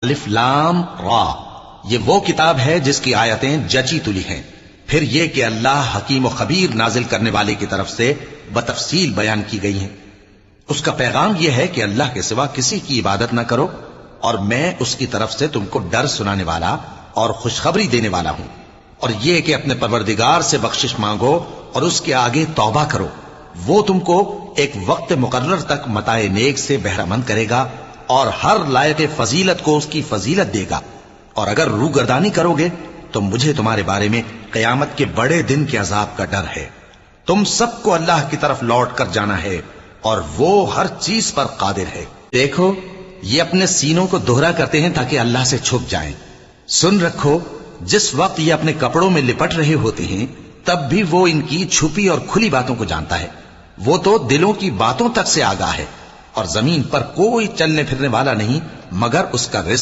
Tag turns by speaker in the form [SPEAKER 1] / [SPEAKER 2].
[SPEAKER 1] الف لام را، یہ وہ کتاب ہے جس کی آیتیں جچی تلی ہیں. پھر یہ کہ اللہ حکیم و خبیر نازل کرنے والے کی طرف سے بتفصیل بیان کی گئی ہیں. اس کا پیغام یہ ہے کہ اللہ کے سوا کسی کی عبادت نہ کرو، اور میں اس کی طرف سے تم کو ڈر سنانے والا اور خوشخبری دینے والا ہوں. اور یہ کہ اپنے پروردگار سے بخشش مانگو اور اس کے آگے توبہ کرو، وہ تم کو ایک وقت مقرر تک متاع نیک سے بہرہ مند کرے گا اور ہر لائق فضیلت کو اس کی فضیلت دے گا. اور اگر روگردانی کرو گے تو مجھے تمہارے بارے میں قیامت کے بڑے دن کے عذاب کا ڈر ہے. تم سب کو اللہ کی طرف لوٹ کر جانا ہے اور وہ ہر چیز پر قادر ہے. دیکھو یہ اپنے سینوں کو دوہرا کرتے ہیں تاکہ اللہ سے چھپ جائیں. سن رکھو جس وقت یہ اپنے کپڑوں میں لپٹ رہے ہوتے ہیں تب بھی وہ ان کی چھپی اور کھلی باتوں کو جانتا ہے. وہ تو دلوں کی باتوں تک سے آگاہ ہے. اور زمین پر کوئی چلنے پھرنے والا نہیں مگر اس کا رزق